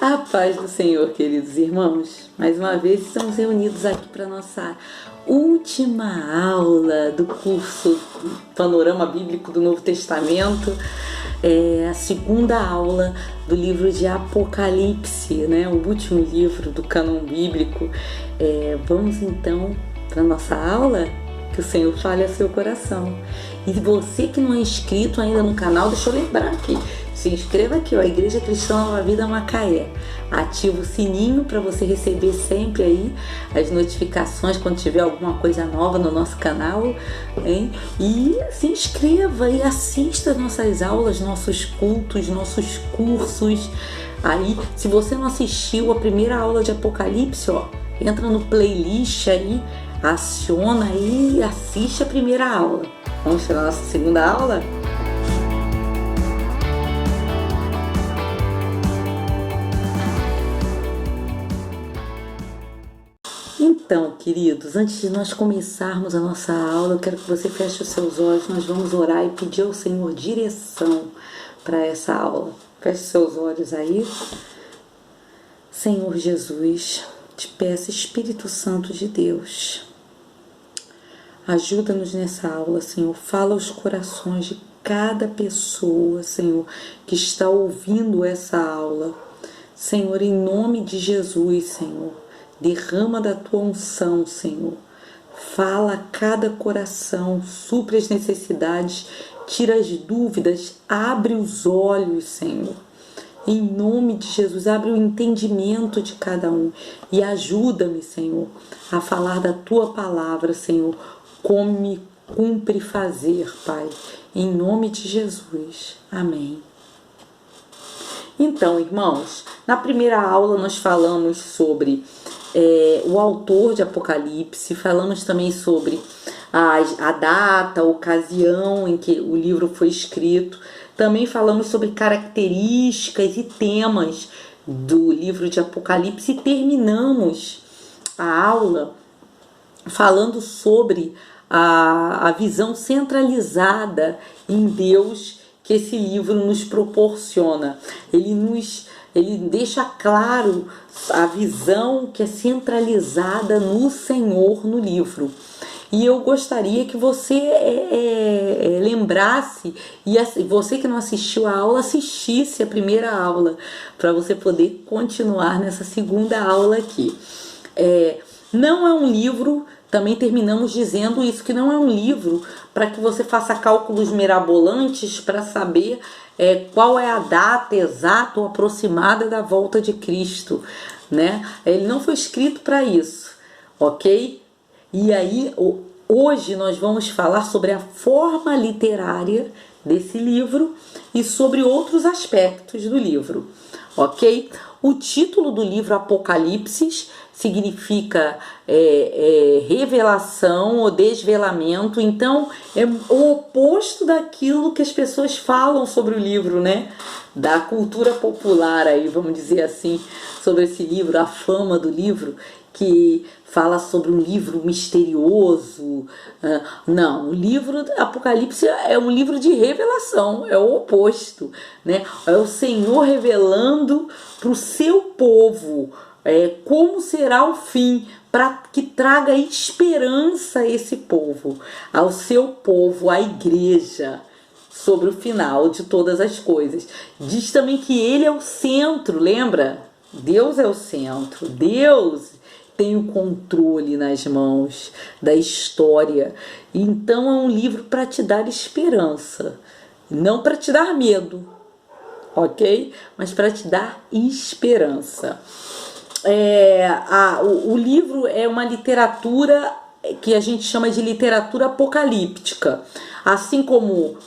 A paz do Senhor, queridos irmãos. Mais uma vez estamos reunidos aqui para nossa última aula do curso Panorama Bíblico do Novo Testamento. É a segunda aula do livro de Apocalipse, né? O último livro do cânon bíblico. Vamos então para nossa aula? Que o Senhor fale ao seu coração. E você que não é inscrito ainda no canal, deixa eu lembrar aqui. Se inscreva aqui, ó, Igreja Cristã Nova Vida Macaé. Ativa o sininho para você receber sempre aí as notificações quando tiver alguma coisa nova no nosso canal, hein? E se inscreva e assista as nossas aulas, nossos cultos, nossos cursos. Aí, se você não assistiu a primeira aula de Apocalipse, ó, entra no playlist aí, aciona aí e assiste a primeira aula. Vamos para a nossa segunda aula? Então, queridos, antes de nós começarmos a nossa aula, eu quero que você feche os seus olhos. Nós vamos orar e pedir ao Senhor direção para essa aula. Feche seus olhos aí. Senhor Jesus, te peço, Espírito Santo de Deus, ajuda-nos nessa aula, Senhor. Fala aos corações de cada pessoa, Senhor, que está ouvindo essa aula. Senhor, em nome de Jesus, Senhor, derrama da tua unção, Senhor. Fala a cada coração, supre as necessidades, tira as dúvidas, abre os olhos, Senhor. Em nome de Jesus, abre o entendimento de cada um e ajuda-me, Senhor, a falar da tua palavra, Senhor, como me cumpre fazer, Pai. Em nome de Jesus. Amém. Então, irmãos, na primeira aula nós falamos sobre o autor de Apocalipse, falamos também sobre a data, a ocasião em que o livro foi escrito, também falamos sobre características e temas do livro de Apocalipse e terminamos a aula falando sobre a visão centralizada em Deus que esse livro nos proporciona. Ele deixa claro a visão que é centralizada no Senhor no livro. E eu gostaria que você lembrasse, e você que não assistiu a aula, assistisse a primeira aula, para você poder continuar nessa segunda aula aqui. Não é um livro, também terminamos dizendo isso, que não é um livro para que você faça cálculos mirabolantes para saber qual é a data exata ou aproximada da volta de Cristo, né? Ele não foi escrito para isso, ok? E aí, hoje nós vamos falar sobre a forma literária desse livro e sobre outros aspectos do livro, ok? O título do livro Apocalipse significa revelação ou desvelamento, então é o oposto daquilo que as pessoas falam sobre o livro, né? Da cultura popular aí, vamos dizer assim, sobre esse livro, a fama do livro, que fala sobre um livro misterioso. Não, o livro Apocalipse é um livro de revelação, é o oposto, né? É o Senhor revelando para o seu povo como será o fim, para que traga esperança a esse povo, ao seu povo, à igreja, sobre o final de todas as coisas. Diz também que ele é o centro, lembra? Deus é o centro, Deus tem o controle nas mãos da história. Então é um livro para te dar esperança, não para te dar medo, ok? Mas para te dar esperança. O livro é uma literatura que a gente chama de literatura apocalíptica, assim como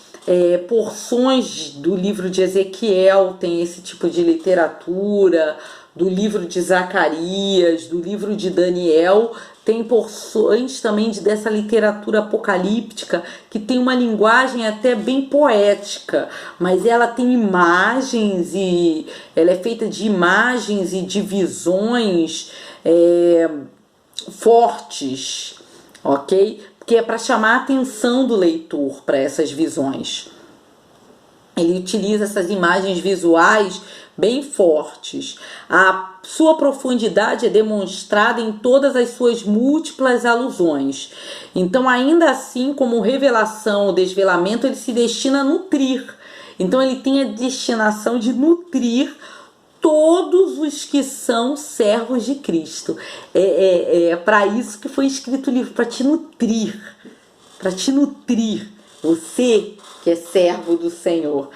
porções do livro de Ezequiel tem esse tipo de literatura, do livro de Zacarias, do livro de Daniel, tem porções também dessa literatura apocalíptica que tem uma linguagem até bem poética, mas ela tem imagens e ela é feita de imagens e de visões fortes, ok? Porque é para chamar a atenção do leitor para essas visões. Ele utiliza essas imagens visuais bem fortes. A sua profundidade é demonstrada em todas as suas múltiplas alusões. Então, ainda assim, como revelação ou desvelamento, ele se destina a nutrir. Então, ele tem a destinação de todos os que são servos de Cristo. É para isso que foi escrito o livro, para te nutrir. Para te nutrir. Você que é servo do Senhor.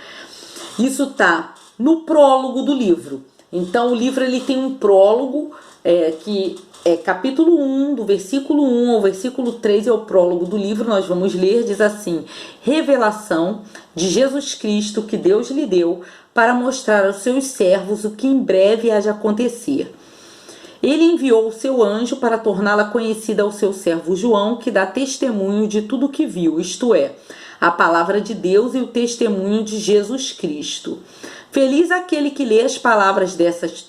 Isso está no prólogo do livro. Então, o livro ele tem um prólogo que é capítulo 1, do versículo 1 ao versículo 3 é o prólogo do livro. Nós vamos ler, diz assim: revelação de Jesus Cristo que Deus lhe deu para mostrar aos seus servos o que em breve há de acontecer. Ele enviou o seu anjo para torná-la conhecida ao seu servo João, que dá testemunho de tudo o que viu, isto é, a palavra de Deus e o testemunho de Jesus Cristo. Feliz aquele que lê as palavras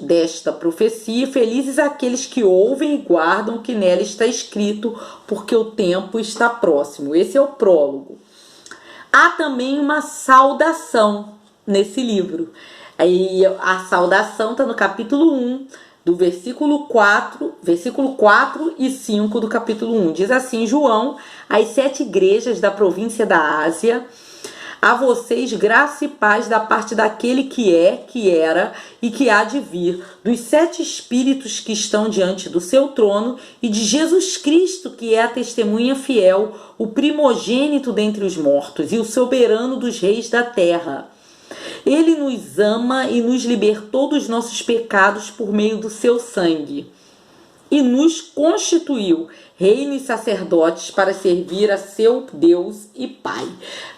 desta profecia, felizes aqueles que ouvem e guardam o que nela está escrito, porque o tempo está próximo. Esse é o prólogo. Há também uma saudação nesse livro. Aí a saudação está no capítulo 1, do versículo 4 e 5 do capítulo 1. Diz assim: João, às 7 igrejas da província da Ásia, a vocês graça e paz da parte daquele que é, que era e que há de vir, dos 7 espíritos que estão diante do seu trono e de Jesus Cristo, que é a testemunha fiel, o primogênito dentre os mortos e o soberano dos reis da terra. Ele nos ama e nos libertou dos nossos pecados por meio do seu sangue. E nos constituiu reino e sacerdotes para servir a seu Deus e Pai.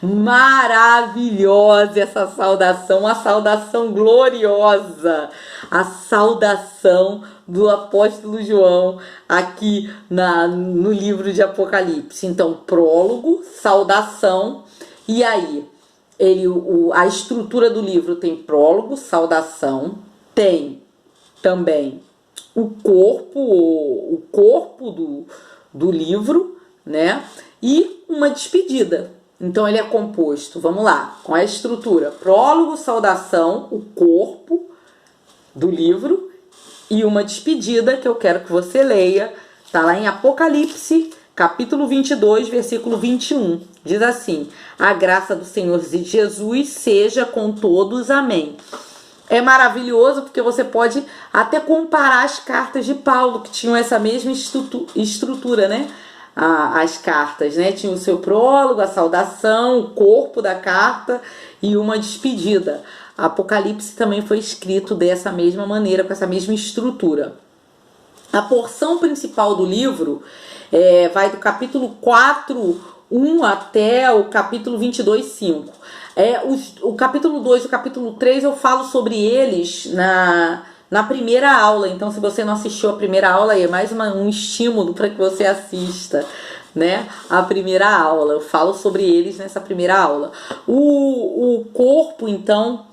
Maravilhosa essa saudação, uma saudação gloriosa. A saudação do apóstolo João aqui no livro de Apocalipse. Então, prólogo, saudação, e aí? A estrutura do livro tem prólogo, saudação, tem também o corpo do livro, né? E uma despedida. Então ele é composto, vamos lá, com a estrutura: prólogo, saudação, o corpo do livro e uma despedida que eu quero que você leia. Tá lá em Apocalipse, capítulo 22, versículo 21. Diz assim: a graça do Senhor Jesus seja com todos. Amém. É maravilhoso porque você pode até comparar as cartas de Paulo, que tinham essa mesma estrutura, né? As cartas, né? Tinha o seu prólogo, a saudação, o corpo da carta e uma despedida. Apocalipse também foi escrito dessa mesma maneira, com essa mesma estrutura. A porção principal do livro vai do capítulo 4, 1 até o capítulo 22, 5. O capítulo 2 e o capítulo 3 eu falo sobre eles na primeira aula. Então, se você não assistiu a primeira aula, é mais um estímulo para que você assista, né, a primeira aula. Eu falo sobre eles nessa primeira aula. O corpo, então,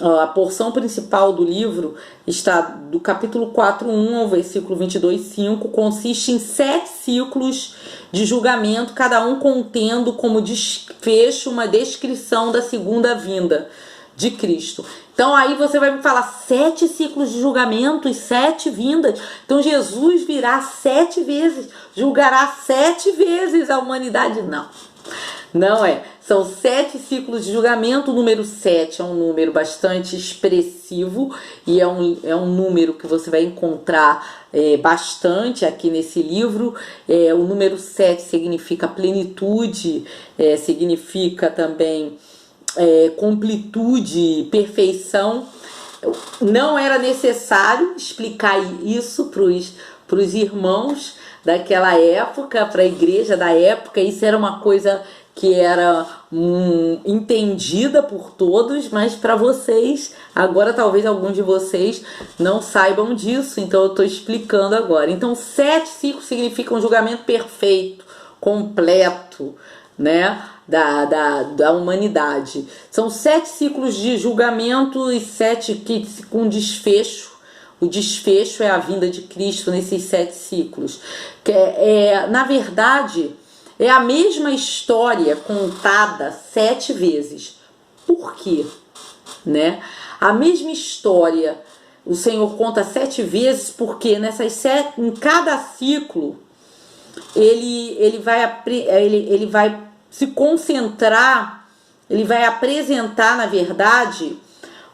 a porção principal do livro está do capítulo 4, 1 ao versículo 22, 5, consiste em 7 ciclos de julgamento, cada um contendo como desfecho uma descrição da segunda vinda de Cristo. Então aí você vai me falar 7 ciclos de julgamento e 7 vindas. Então Jesus virá 7 vezes, julgará 7 vezes a humanidade. Não é. São 7 ciclos de julgamento. O número 7 é um número bastante expressivo e é um número que você vai encontrar bastante aqui nesse livro. O número 7 significa plenitude, significa também completude, perfeição. Não era necessário explicar isso para os irmãos daquela época, para a igreja da época. Isso era uma coisa que era entendida por todos, mas para vocês, agora talvez alguns de vocês não saibam disso, então eu estou explicando agora. Então 7 ciclos significa um julgamento perfeito, completo, né, da humanidade. São 7 ciclos de julgamento e 7 com desfecho. O desfecho é a vinda de Cristo nesses 7 ciclos. Na verdade, é a mesma história contada 7 vezes. por quê, né? A mesma história o Senhor conta 7 vezes, porque em cada ciclo ele vai se concentrar, ele vai apresentar, na verdade,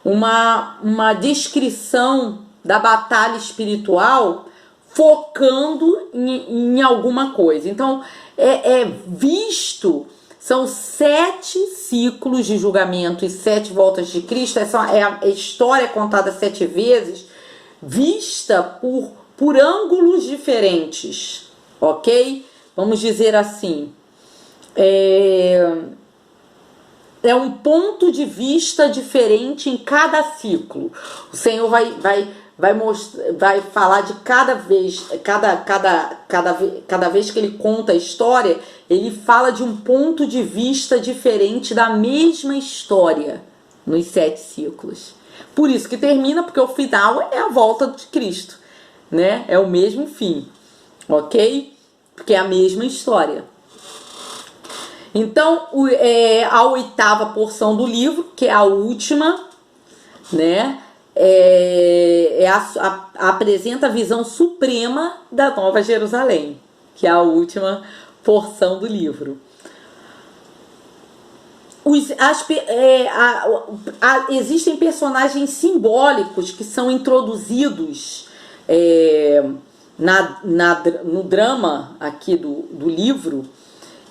uma descrição da batalha espiritual, focando em alguma coisa. Então, são 7 ciclos de julgamento e 7 voltas de Cristo. Essa é a história contada 7 vezes, vista por ângulos diferentes, ok? Vamos dizer assim, é um ponto de vista diferente em cada ciclo. O Senhor vai falar de cada vez que ele conta a história, ele fala de um ponto de vista diferente da mesma história nos 7 ciclos. Por isso que termina, porque o final é a volta de Cristo, né? É o mesmo fim, ok? Porque é a mesma história. Então, a 8ª porção do livro, que é a última, né? Apresenta a visão suprema da Nova Jerusalém, que é a última porção do livro. Existem personagens simbólicos que são introduzidos no drama aqui do livro,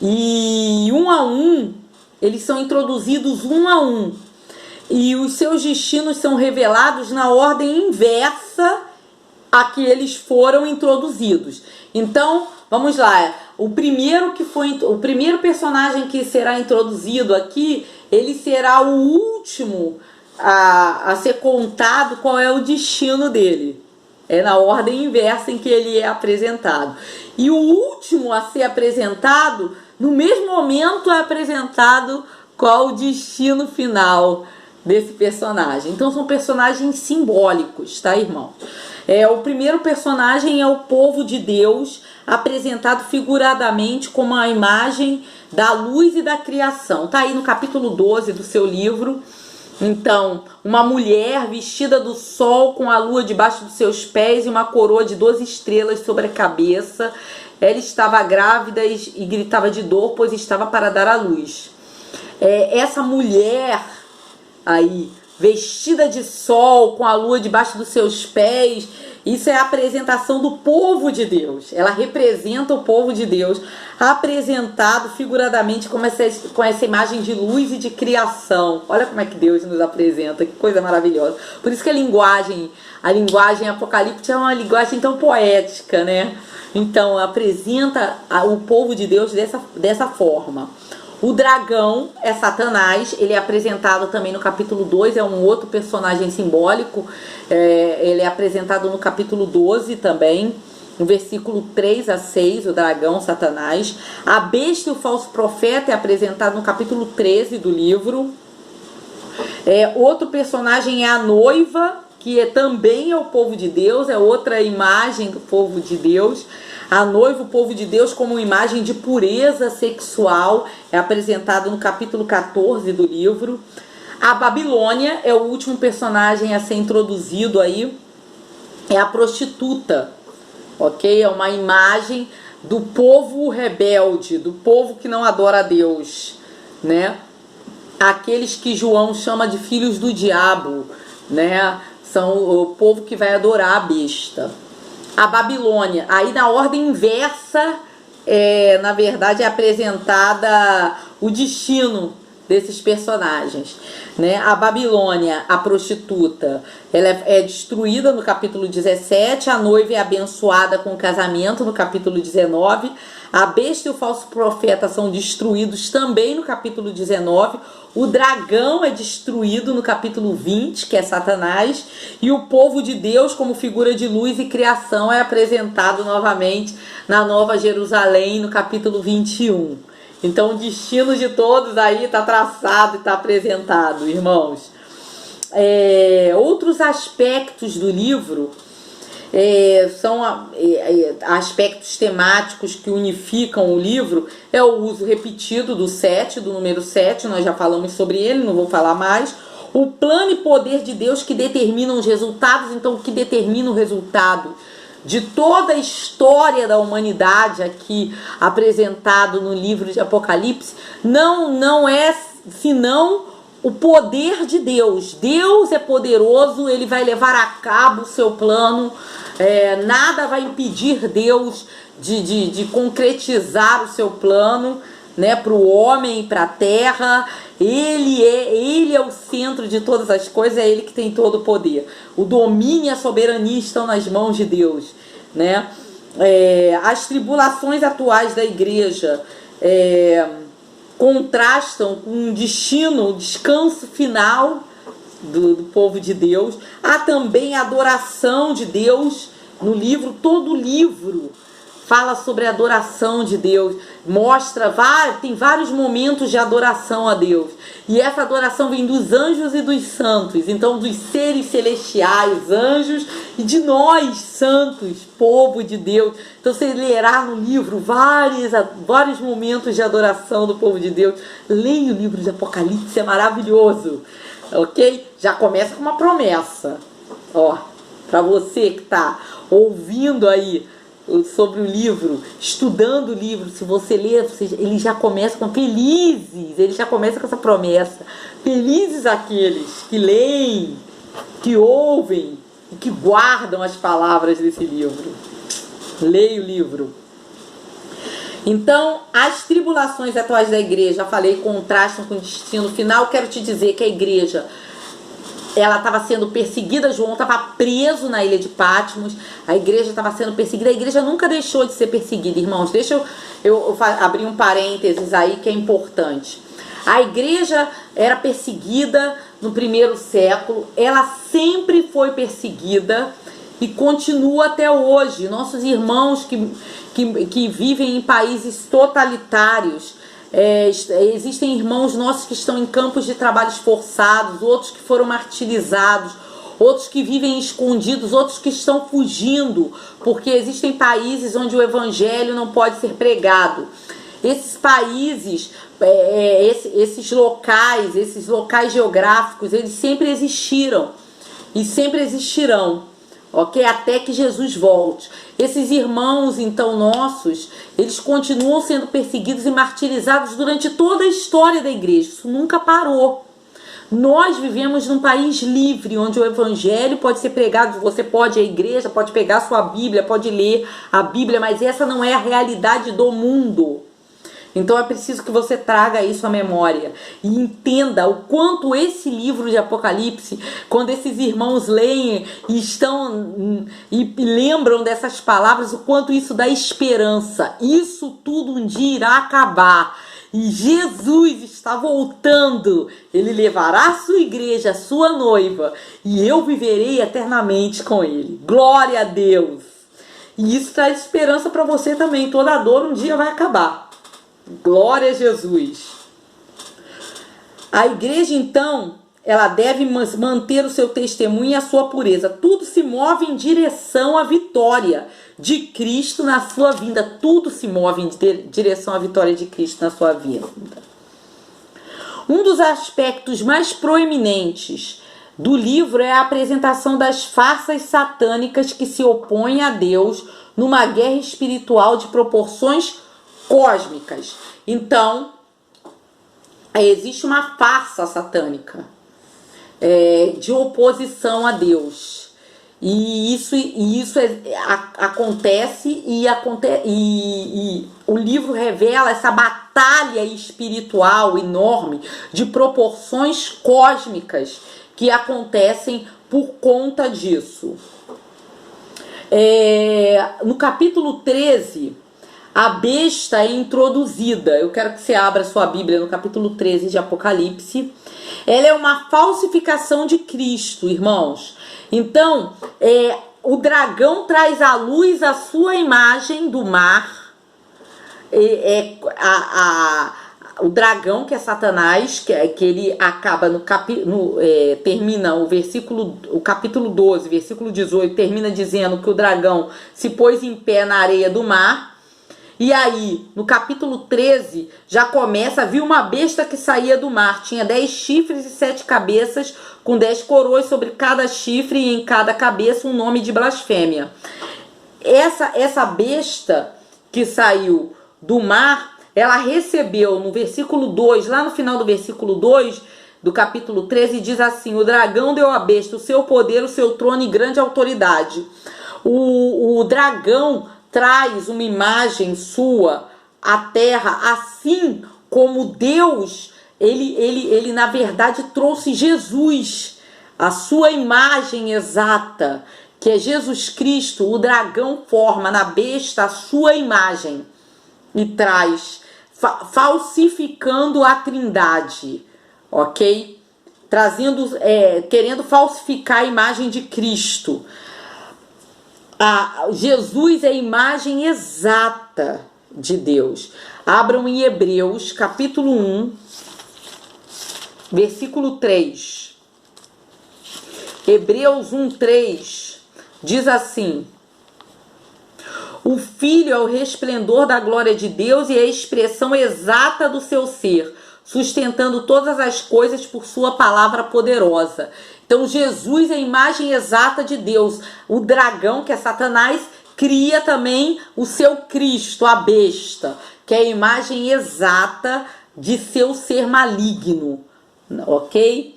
e um a um eles são introduzidos um a um, e os seus destinos são revelados na ordem inversa a que eles foram introduzidos. Então, vamos lá. O primeiro personagem que será introduzido aqui, ele será o último a ser contado qual é o destino dele. É na ordem inversa em que ele é apresentado. E o último a ser apresentado, no mesmo momento é apresentado qual o destino final desse personagem. Então são personagens simbólicos, tá, irmão? O primeiro personagem é o povo de Deus, apresentado figuradamente como a imagem da luz e da criação. Tá aí no capítulo 12 do seu livro. Então, uma mulher vestida do sol, com a lua debaixo dos seus pés e uma coroa de 12 estrelas sobre a cabeça. Ela estava grávida e gritava de dor, pois estava para dar à luz. Essa mulher aí, vestida de sol, com a lua debaixo dos seus pés, isso é a apresentação do povo de Deus. Ela representa o povo de Deus, apresentado figuradamente com essa imagem de luz e de criação. Olha como é que Deus nos apresenta, que coisa maravilhosa. Por isso que a linguagem apocalíptica é uma linguagem tão poética, né? Então, apresenta o povo de Deus dessa forma. O dragão é Satanás, ele é apresentado também no capítulo 2, é um outro personagem simbólico, ele é apresentado no capítulo 12 também, no versículo 3 a 6, o dragão, Satanás. A besta e o falso profeta é apresentado no capítulo 13 do livro. Outro personagem é a noiva, que também é o povo de Deus, é outra imagem do povo de Deus. A noiva, o povo de Deus, como imagem de pureza sexual, é apresentado no capítulo 14 do livro. A Babilônia é o último personagem a ser introduzido aí, é a prostituta, ok? É uma imagem do povo rebelde, do povo que não adora a Deus, né? Aqueles que João chama de filhos do diabo, né? São o povo que vai adorar a besta. A Babilônia, aí na ordem inversa, na verdade é apresentada o destino desses personagens, né? A Babilônia, a prostituta, ela é destruída no capítulo 17, a noiva é abençoada com o casamento no capítulo 19, a besta e o falso profeta são destruídos também no capítulo 19, o dragão é destruído no capítulo 20, que é Satanás, e o povo de Deus, como figura de luz e criação, é apresentado novamente na Nova Jerusalém, no capítulo 21. Então o destino de todos aí está traçado e está apresentado, irmãos. Outros aspectos do livro São aspectos temáticos que unificam o livro. É o uso repetido do número 7, nós já falamos sobre ele, não vou falar mais. O plano e poder de Deus que determinam os resultados. Então, o que determina o resultado de toda a história da humanidade aqui apresentado no livro de Apocalipse não é senão o poder de Deus. Deus é poderoso, ele vai levar a cabo o seu plano. Nada vai impedir Deus de concretizar o seu plano, né, para o homem e para a terra. Ele é o centro de todas as coisas, é ele que tem todo o poder. O domínio e a soberania estão nas mãos de Deus, né? As tribulações atuais da igreja contrastam com um destino, um descanso final do povo de Deus. Há também a adoração de Deus no livro. Todo o livro fala sobre a adoração de Deus, tem vários momentos de adoração a Deus, e essa adoração vem dos anjos e dos santos, então dos seres celestiais, anjos, e de nós, santos, povo de Deus. Então você lerá no livro vários momentos de adoração do povo de Deus. Leia o livro de Apocalipse, é maravilhoso, ok? Já começa com uma promessa, para você que está ouvindo aí sobre o livro, estudando o livro. Se você ler, ele já começa com felizes, ele já começa com essa promessa. Felizes aqueles que leem, que ouvem e que guardam as palavras desse livro. Leia o livro. Então, as tribulações atuais da igreja, já falei, contrastam com o destino final. Quero te dizer que a igreja, ela estava sendo perseguida. João estava preso na ilha de Patmos. A igreja estava sendo perseguida. A igreja nunca deixou de ser perseguida, irmãos. Deixa eu abrir um parênteses aí que é importante. A igreja era perseguida no primeiro século. Ela sempre foi perseguida e continua até hoje. Nossos irmãos que vivem em países totalitários, existem irmãos nossos que estão em campos de trabalhos forçados, outros que foram martirizados, outros que vivem escondidos, outros que estão fugindo, porque existem países onde o evangelho não pode ser pregado. Esses países, esses locais geográficos, eles sempre existiram e sempre existirão, ok? Até que Jesus volte. Esses irmãos, então, nossos, eles continuam sendo perseguidos e martirizados durante toda a história da igreja. Isso nunca parou. Nós vivemos num país livre, onde o evangelho pode ser pregado. Você pode ir à igreja, pode pegar sua Bíblia, pode ler a Bíblia, mas essa não é a realidade do mundo. Então é preciso que você traga isso à memória e entenda o quanto esse livro de Apocalipse, quando esses irmãos leem e lembram dessas palavras, o quanto isso dá esperança. Isso tudo um dia irá acabar e Jesus está voltando. Ele levará a sua igreja, a sua noiva, e eu viverei eternamente com ele. Glória a Deus! E isso traz esperança para você também. Toda dor um dia vai acabar. Glória a Jesus. A igreja, então, ela deve manter o seu testemunho e a sua pureza. Tudo se move em direção à vitória de Cristo na sua vinda. Tudo se move em direção à vitória de Cristo na sua vinda. Um dos aspectos mais proeminentes do livro é a apresentação das farsas satânicas que se opõem a Deus numa guerra espiritual de proporções cósmicas. Então, existe uma farsa satânica de oposição a Deus. E isso acontece e o livro revela essa batalha espiritual enorme de proporções cósmicas que acontecem por conta disso. No capítulo 13, a besta é introduzida. Eu quero que você abra sua Bíblia no capítulo 13 de Apocalipse. Ela é uma falsificação de Cristo, irmãos. Então, o dragão traz à luz a sua imagem do mar. o dragão, que é Satanás, que ele acaba termina o capítulo 12, versículo 18, termina dizendo que o dragão se pôs em pé na areia do mar. E aí, no capítulo 13, já começa, viu uma besta que saía do mar, tinha 10 chifres e 7 cabeças, com 10 coroas sobre cada chifre e em cada cabeça um nome de blasfêmia. Essa besta que saiu do mar, ela recebeu no versículo 2, lá no final do versículo 2 do capítulo 13, diz assim: o dragão deu à besta o seu poder, o seu trono e grande autoridade. O dragão traz uma imagem sua à terra, assim como Deus, ele na verdade trouxe Jesus, a sua imagem exata, que é Jesus Cristo. O dragão forma na besta a sua imagem e traz, falsificando a Trindade, ok? Querendo falsificar a imagem de Cristo. Jesus é a imagem exata de Deus. Abram em Hebreus, capítulo 1, versículo 3. Hebreus 1, 3 diz assim: o Filho é o resplendor da glória de Deus e a expressão exata do seu ser, sustentando todas as coisas por sua palavra poderosa. Então Jesus é a imagem exata de Deus. O dragão, que é Satanás, cria também o seu Cristo, a besta, que é a imagem exata de seu ser maligno, ok?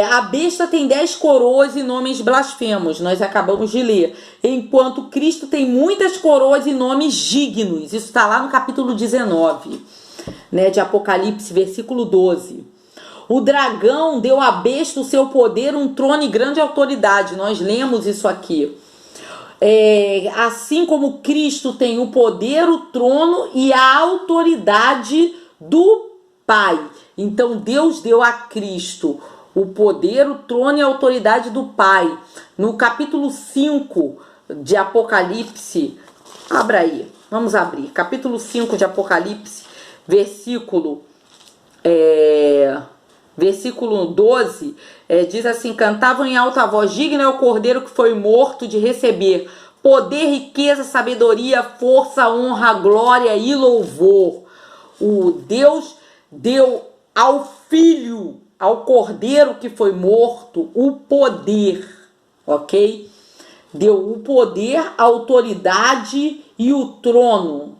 A besta tem 10 coroas e nomes blasfemos, nós acabamos de ler, enquanto Cristo tem muitas coroas e nomes dignos. Isso está lá no capítulo 19, né, de Apocalipse, versículo 12. O dragão deu à besta o seu poder, um trono e grande autoridade. Nós lemos isso aqui. Assim como Cristo tem o poder, o trono e a autoridade do Pai. Então Deus deu a Cristo o poder, o trono e a autoridade do Pai. No capítulo 5 de Apocalipse, abra aí, vamos abrir. Capítulo 5 de Apocalipse, versículo 12, diz assim: cantavam em alta voz, digno é o cordeiro que foi morto de receber poder, riqueza, sabedoria, força, honra, glória e louvor. O Deus deu ao Filho, ao cordeiro que foi morto, o poder, ok? Deu o poder, a autoridade e o trono.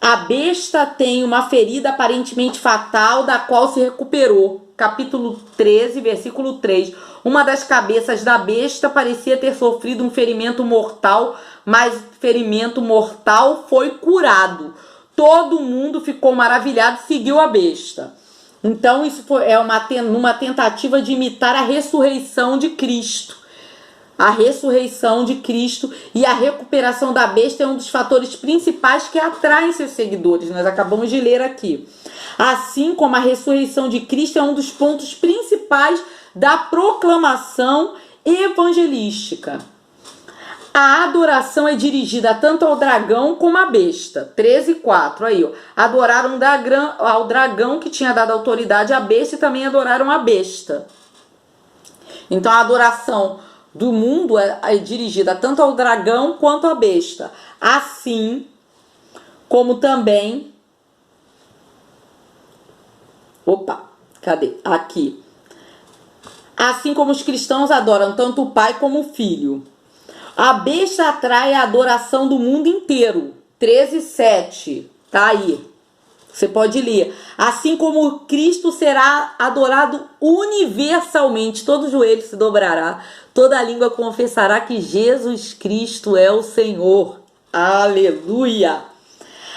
A besta tem uma ferida aparentemente fatal, da qual se recuperou. Capítulo 13, versículo 3. Uma das cabeças da besta parecia ter sofrido um ferimento mortal, mas o ferimento mortal foi curado. Todo mundo ficou maravilhado e seguiu a besta. Então isso uma tentativa de imitar a ressurreição de Cristo. A ressurreição de Cristo e a recuperação da besta é um dos fatores principais que atraem seus seguidores. Nós acabamos de ler aqui. Assim como a ressurreição de Cristo é um dos pontos principais da proclamação evangelística. A adoração é dirigida tanto ao dragão como à besta. 13:4. Aí, ó. Adoraram ao dragão que tinha dado autoridade à besta e também adoraram a besta. Então a adoração do mundo é dirigida tanto ao dragão quanto à besta. Assim como também... Aqui. Assim como os cristãos adoram tanto o Pai como o Filho. A besta atrai a adoração do mundo inteiro. 13:7. Tá aí. Você pode ler. Assim como Cristo será adorado universalmente, todo joelho se dobrará, toda língua confessará que Jesus Cristo é o Senhor. Aleluia!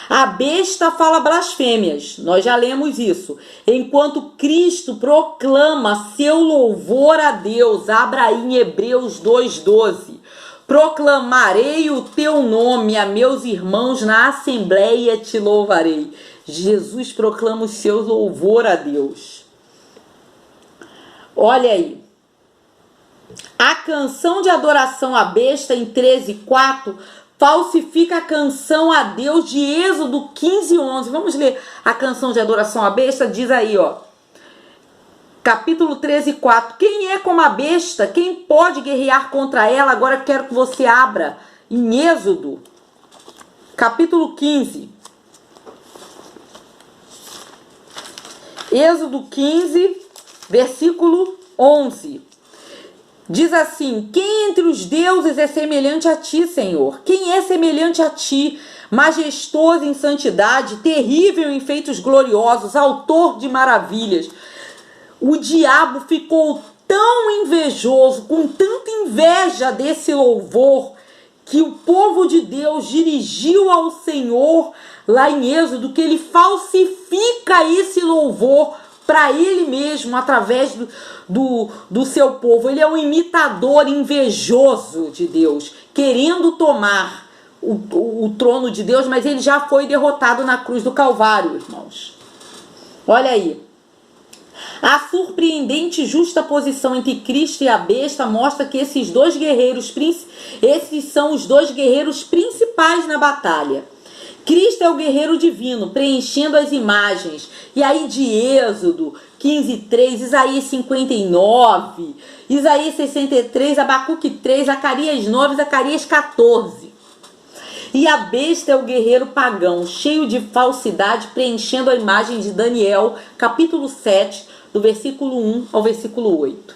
A besta fala blasfêmias, nós já lemos isso. Enquanto Cristo proclama seu louvor a Deus, abra aí em Hebreus 2:12. Proclamarei o teu nome a meus irmãos na assembleia, te louvarei. Jesus proclama o seu louvor a Deus. Olha aí. A canção de adoração à besta em 13:4 falsifica a canção a Deus de Êxodo 15:11. Vamos ler a canção de adoração à besta? Diz aí, ó. Capítulo 13:4. Quem é como a besta? Quem pode guerrear contra ela? Agora quero que você abra em Êxodo, capítulo 15. Êxodo 15, versículo 11. Diz assim: quem entre os deuses é semelhante a ti, Senhor? Quem é semelhante a ti, majestoso em santidade, terrível em feitos gloriosos, autor de maravilhas? O diabo ficou tão invejoso, com tanta inveja desse louvor, que o povo de Deus dirigiu ao Senhor lá em Êxodo, que ele falsifica esse louvor para ele mesmo, através do seu povo. Ele é um imitador invejoso de Deus, querendo tomar o trono de Deus, mas ele já foi derrotado na cruz do Calvário, irmãos. Olha aí. A surpreendente justaposição entre Cristo e a besta mostra que esses são os dois guerreiros principais na batalha. Cristo é o guerreiro divino, preenchendo as imagens. E aí de Êxodo 15:3, Isaías 59, Isaías 63, Abacuque 3, Zacarias 9, Zacarias 14. E a besta é o guerreiro pagão, cheio de falsidade, preenchendo a imagem de Daniel, capítulo 7, do versículo 1 ao versículo 8.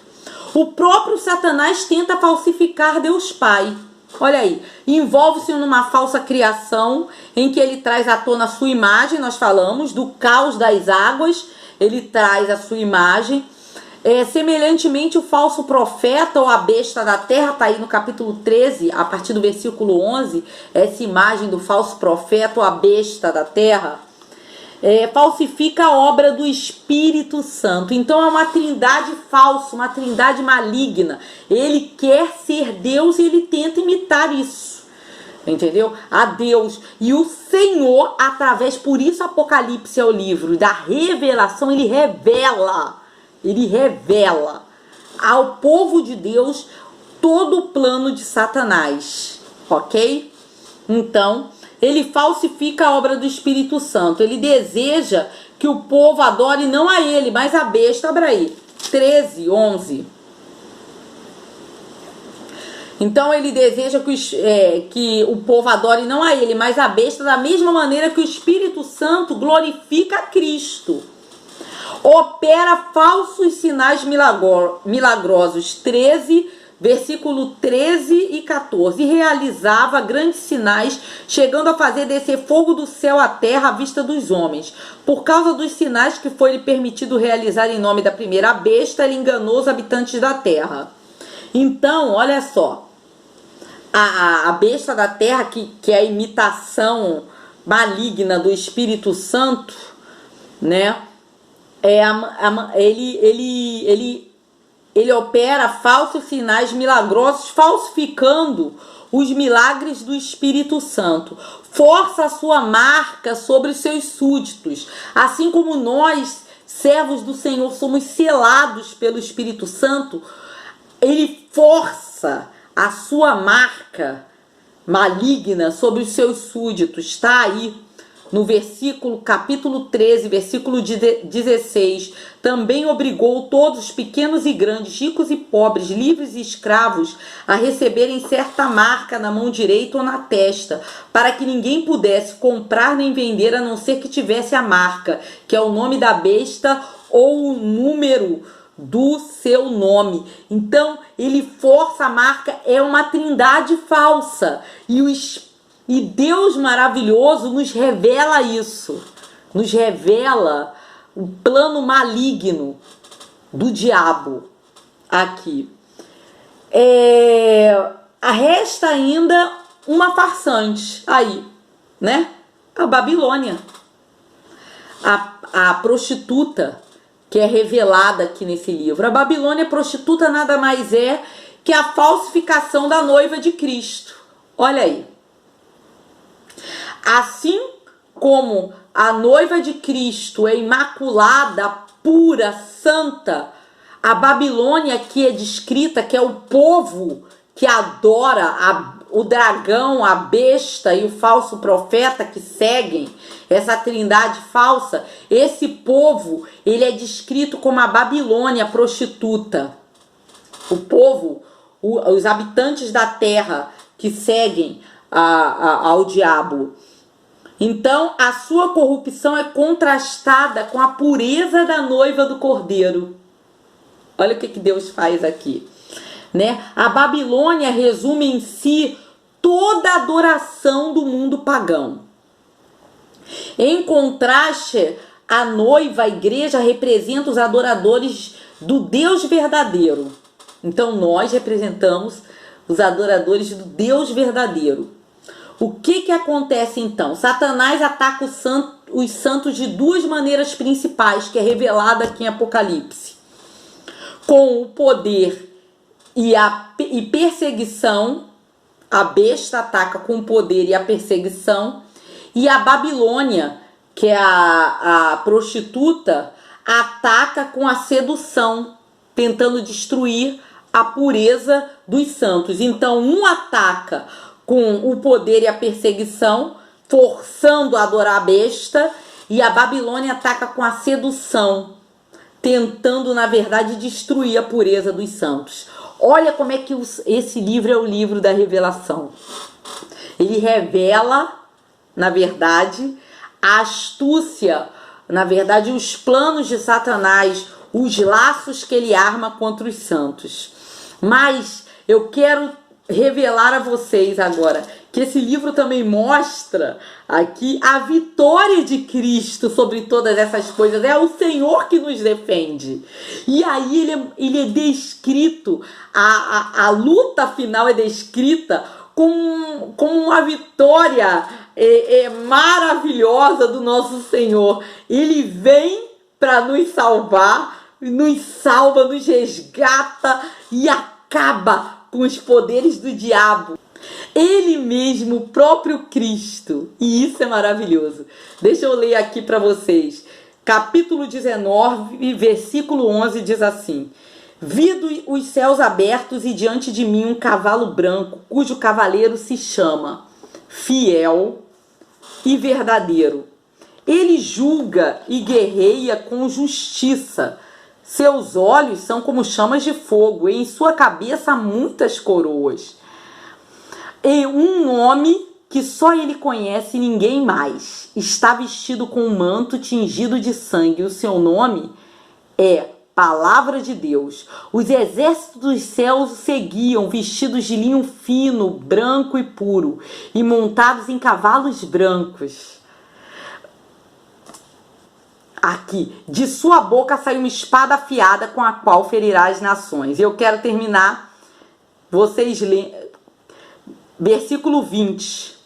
O próprio Satanás tenta falsificar Deus Pai. Olha aí, envolve-se numa falsa criação em que ele traz à tona a sua imagem, nós falamos, do caos das águas, ele traz a sua imagem. Semelhantemente, o falso profeta ou a besta da terra, está aí no capítulo 13, a partir do versículo 11, essa imagem do falso profeta ou a besta da terra, falsifica a obra do Espírito Santo. Então é uma trindade falsa, uma trindade maligna. Ele quer ser Deus e ele tenta imitar isso, entendeu? A Deus. E o Senhor, através, por isso Apocalipse é o livro da revelação, ele revela ao povo de Deus todo o plano de Satanás, ok? Então, ele falsifica a obra do Espírito Santo. Ele deseja que o povo adore não a ele, mas a besta. Abra aí, 13:11. Então ele deseja que o povo adore não a ele, mas a besta, da mesma maneira que o Espírito Santo glorifica a Cristo. Opera falsos sinais milagrosos, 13, versículo 13 e 14. E realizava grandes sinais, chegando a fazer descer fogo do céu à terra à vista dos homens. Por causa dos sinais que foi-lhe permitido realizar em nome da primeira besta, ele enganou os habitantes da terra. Então, olha só, a besta da terra, que é a imitação maligna do Espírito Santo, né? Ele opera falsos sinais milagrosos, falsificando os milagres do Espírito Santo. Força a sua marca sobre os seus súditos. Assim como nós, servos do Senhor, somos selados pelo Espírito Santo, ele força a sua marca maligna sobre os seus súditos. Está aí no capítulo 13, versículo 16, também obrigou todos, pequenos e grandes, ricos e pobres, livres e escravos, a receberem certa marca na mão direita ou na testa, para que ninguém pudesse comprar nem vender, a não ser que tivesse a marca, que é o nome da besta ou o número do seu nome. Então, ele força a marca, é uma trindade falsa, e Deus maravilhoso nos revela isso, nos revela o plano maligno do diabo aqui. Resta ainda uma farsante aí, né? A Babilônia, a prostituta que é revelada aqui nesse livro. A Babilônia prostituta nada mais é que a falsificação da noiva de Cristo. Olha aí. Assim como a noiva de Cristo é imaculada, pura, santa, a Babilônia que é descrita, que é o povo que adora o dragão, a besta e o falso profeta que seguem essa trindade falsa, esse povo, ele é descrito como a Babilônia prostituta. O povo, os habitantes da terra que seguem ao diabo. Então, a sua corrupção é contrastada com a pureza da noiva do Cordeiro. Olha o que Deus faz aqui, né? A Babilônia resume em si toda a adoração do mundo pagão. Em contraste, a noiva, a igreja, representa os adoradores do Deus verdadeiro. Então, nós representamos os adoradores do Deus verdadeiro. O que acontece então? Satanás ataca os santos de duas maneiras principais, que é revelada aqui em Apocalipse. Com o poder e perseguição, a besta ataca com o poder e a perseguição, e a Babilônia, que é a prostituta, ataca com a sedução, tentando destruir a pureza dos santos. Então, um ataca com o poder e a perseguição, forçando a adorar a besta, e a Babilônia ataca com a sedução, tentando, na verdade, destruir a pureza dos santos. Olha como é que esse livro é o livro da revelação. Ele revela, na verdade, a astúcia, na verdade, os planos de Satanás, os laços que ele arma contra os santos. Mas eu quero revelar a vocês agora que esse livro também mostra aqui a vitória de Cristo sobre todas essas coisas. É o Senhor que nos defende. E aí ele é descrito, a luta final é descrita como uma vitória maravilhosa do nosso Senhor. Ele vem para nos salvar, nos salva, nos resgata e acaba com os poderes do diabo. Ele mesmo, o próprio Cristo. E isso é maravilhoso. Deixa eu ler aqui para vocês. Capítulo 19, versículo 11 diz assim: Vi os céus abertos e diante de mim um cavalo branco, cujo cavaleiro se chama Fiel e Verdadeiro. Ele julga e guerreia com justiça. Seus olhos são como chamas de fogo, e em sua cabeça há muitas coroas. E um nome que só ele conhece e ninguém mais. Está vestido com um manto tingido de sangue. O seu nome é Palavra de Deus. Os exércitos dos céus o seguiam, vestidos de linho fino, branco e puro, e montados em cavalos brancos. Aqui, de sua boca saiu uma espada afiada com a qual ferirá as nações. Eu quero terminar, vocês leem, versículo 20.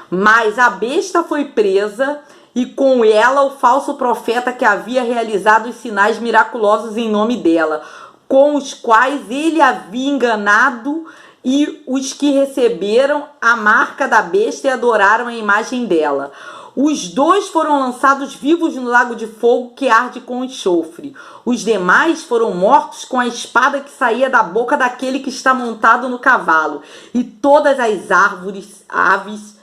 Mas a besta foi presa, e com ela o falso profeta que havia realizado os sinais miraculosos em nome dela, com os quais ele havia enganado e os que receberam a marca da besta e adoraram a imagem dela. Os dois foram lançados vivos no lago de fogo que arde com enxofre. Os demais foram mortos com a espada que saía da boca daquele que está montado no cavalo. E todas as aves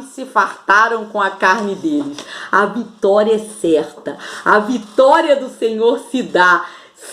se fartaram com a carne deles. A vitória é certa. A vitória do Senhor se dá.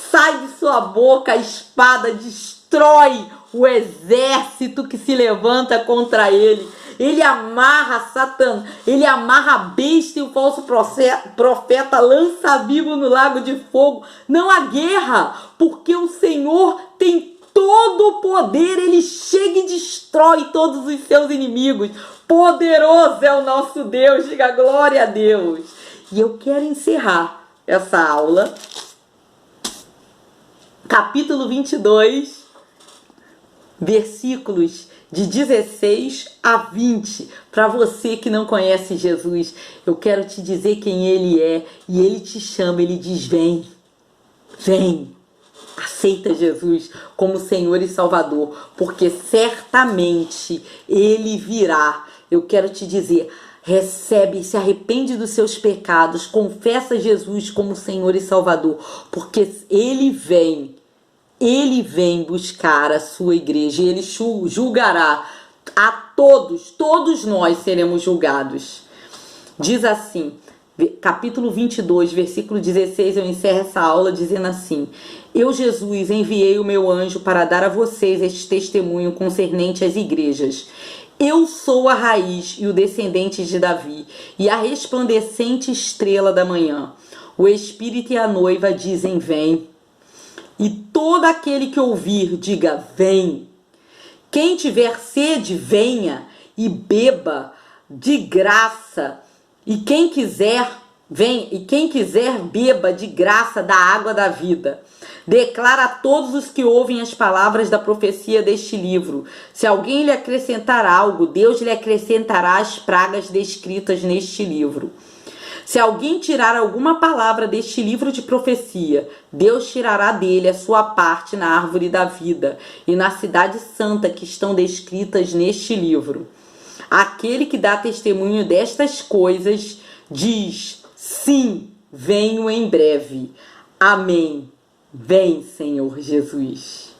Sai de sua boca a espada, destrói o exército que se levanta contra ele. Ele amarra Satanás, ele amarra a besta e o falso profeta, lança vivo no lago de fogo. Não há guerra, porque o Senhor tem todo o poder. Ele chega e destrói todos os seus inimigos. Poderoso é o nosso Deus, diga glória a Deus. E eu quero encerrar essa aula, capítulo 22, versículos de 16 a 20, para você que não conhece Jesus. Eu quero te dizer quem ele é, e ele te chama, ele diz: vem, vem, aceita Jesus como Senhor e Salvador, porque certamente ele virá. Eu quero te dizer, recebe, se arrepende dos seus pecados, confessa Jesus como Senhor e Salvador, porque ele vem Ele vem buscar a sua igreja e ele julgará a todos, todos nós seremos julgados. Diz assim, capítulo 22, versículo 16, eu encerro essa aula dizendo assim: Eu, Jesus, enviei o meu anjo para dar a vocês este testemunho concernente às igrejas. Eu sou a raiz e o descendente de Davi, e a resplandecente estrela da manhã. O Espírito e a noiva dizem: vem. E todo aquele que ouvir, diga: vem. Quem tiver sede, venha e beba de graça. E quem quiser, vem. E quem quiser, beba de graça da água da vida. Declara a todos os que ouvem as palavras da profecia deste livro. Se alguém lhe acrescentar algo, Deus lhe acrescentará as pragas descritas neste livro. Se alguém tirar alguma palavra deste livro de profecia, Deus tirará dele a sua parte na árvore da vida e na cidade santa que estão descritas neste livro. Aquele que dá testemunho destas coisas diz: sim, venho em breve. Amém. Vem, Senhor Jesus.